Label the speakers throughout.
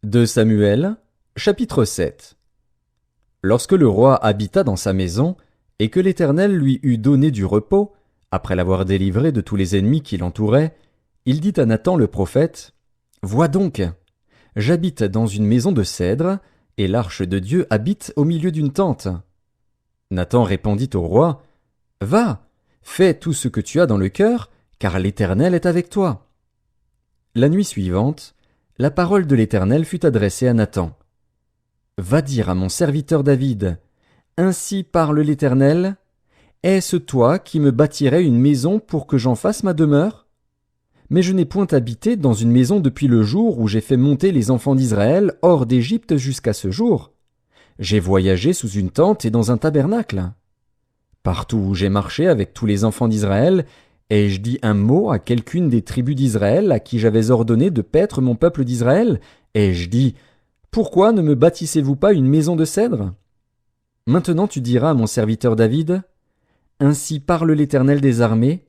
Speaker 1: 2 Samuel, chapitre 7. Lorsque le roi habita dans sa maison, et que l'Éternel lui eut donné du repos, après l'avoir délivré de tous les ennemis qui l'entouraient, il dit à Nathan le prophète, « Vois donc, j'habite dans une maison de cèdre, et l'arche de Dieu habite au milieu d'une tente. » Nathan répondit au roi, « Va, fais tout ce que tu as dans le cœur, car l'Éternel est avec toi. » La nuit suivante, la parole de l'Éternel fut adressée à Nathan. « Va dire à mon serviteur David, ainsi parle l'Éternel, est-ce toi qui me bâtirais une maison pour que j'en fasse ma demeure? Mais je n'ai point habité dans une maison depuis le jour où j'ai fait monter les enfants d'Israël hors d'Égypte jusqu'à ce jour. J'ai voyagé sous une tente et dans un tabernacle. Partout où j'ai marché avec tous les enfants d'Israël, ai-je dit un mot à quelqu'une des tribus d'Israël à qui j'avais ordonné de paître mon peuple d'Israël? Ai-je dit, pourquoi ne me bâtissez-vous pas une maison de cèdre? Maintenant tu diras à mon serviteur David, ainsi parle l'Éternel des armées,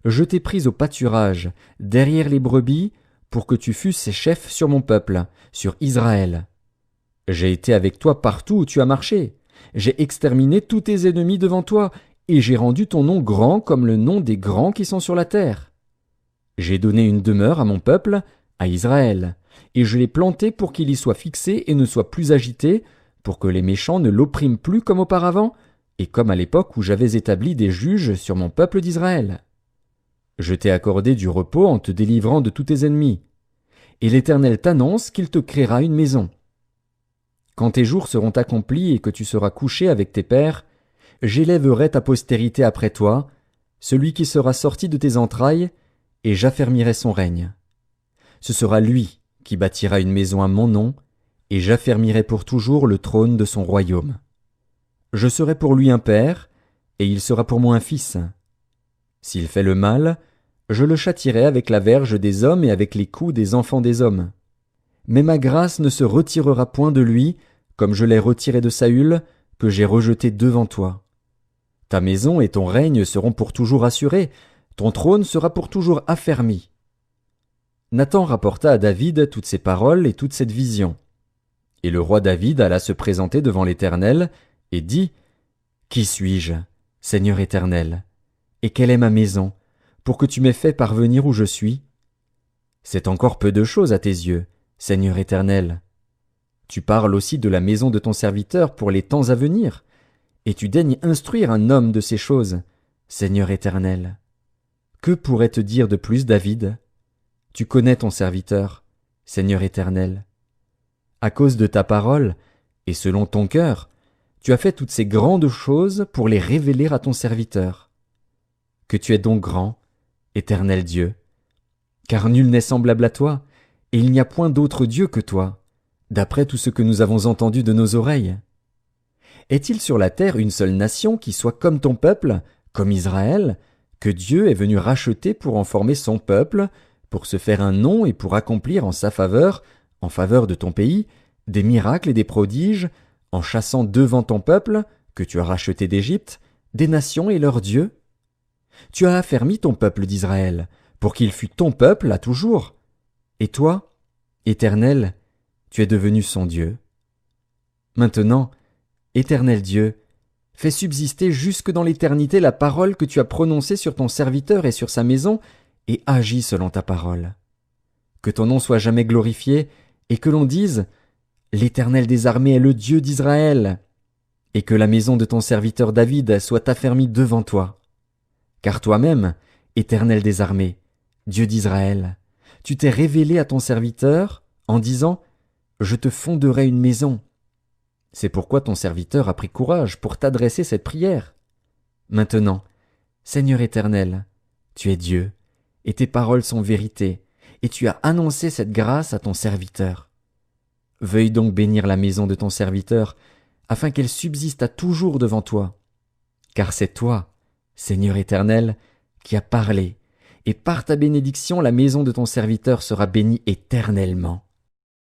Speaker 1: je t'ai pris au pâturage, derrière les brebis, pour que tu fusses chef sur mon peuple, sur Israël. J'ai été avec toi partout où tu as marché. J'ai exterminé tous tes ennemis devant toi, et j'ai rendu ton nom grand comme le nom des grands qui sont sur la terre. J'ai donné une demeure à mon peuple, à Israël, et je l'ai planté pour qu'il y soit fixé et ne soit plus agité, pour que les méchants ne l'oppriment plus comme auparavant, et comme à l'époque où j'avais établi des juges sur mon peuple d'Israël. Je t'ai accordé du repos en te délivrant de tous tes ennemis. Et l'Éternel t'annonce qu'il te créera une maison. Quand tes jours seront accomplis et que tu seras couché avec tes pères, j'élèverai ta postérité après toi, celui qui sera sorti de tes entrailles, et j'affermirai son règne. Ce sera lui qui bâtira une maison à mon nom, et j'affermirai pour toujours le trône de son royaume. Je serai pour lui un père, et il sera pour moi un fils. S'il fait le mal, je le châtierai avec la verge des hommes et avec les coups des enfants des hommes. Mais ma grâce ne se retirera point de lui, comme je l'ai retiré de Saül, que j'ai rejeté devant toi. Ta maison et ton règne seront pour toujours assurés, ton trône sera pour toujours affermi. » Nathan rapporta à David toutes ces paroles et toute cette vision. Et le roi David alla se présenter devant l'Éternel, et dit, « Qui suis-je, Seigneur éternel? Et quelle est ma maison, pour que tu m'aies fait parvenir où je suis? C'est encore peu de choses à tes yeux, Seigneur éternel. Tu parles aussi de la maison de ton serviteur pour les temps à venir, et tu daignes instruire un homme de ces choses, Seigneur éternel. Que pourrait te dire de plus David? Tu connais ton serviteur, Seigneur éternel. À cause de ta parole, et selon ton cœur, tu as fait toutes ces grandes choses pour les révéler à ton serviteur. Que tu es donc grand, éternel Dieu, car nul n'est semblable à toi, et il n'y a point d'autre Dieu que toi, d'après tout ce que nous avons entendu de nos oreilles. Est-il sur la terre une seule nation qui soit comme ton peuple, comme Israël, que Dieu est venu racheter pour en former son peuple, pour se faire un nom et pour accomplir en sa faveur, en faveur de ton pays, des miracles et des prodiges, en chassant devant ton peuple, que tu as racheté d'Égypte, des nations et leurs dieux? Tu as affermi ton peuple d'Israël, pour qu'il fût ton peuple à toujours. Et toi, Éternel, tu es devenu son Dieu. Maintenant, Éternel Dieu, fais subsister jusque dans l'éternité la parole que tu as prononcée sur ton serviteur et sur sa maison, et agis selon ta parole. Que ton nom soit jamais glorifié, et que l'on dise « L'Éternel des armées est le Dieu d'Israël », et que la maison de ton serviteur David soit affermie devant toi. Car toi-même, Éternel des armées, Dieu d'Israël, tu t'es révélé à ton serviteur en disant « Je te fonderai une maison ». C'est pourquoi ton serviteur a pris courage pour t'adresser cette prière. Maintenant, Seigneur éternel, tu es Dieu, et tes paroles sont vérité, et tu as annoncé cette grâce à ton serviteur. Veuille donc bénir la maison de ton serviteur, afin qu'elle subsiste à toujours devant toi. Car c'est toi, Seigneur éternel, qui as parlé, et par ta bénédiction la maison de ton serviteur sera bénie éternellement.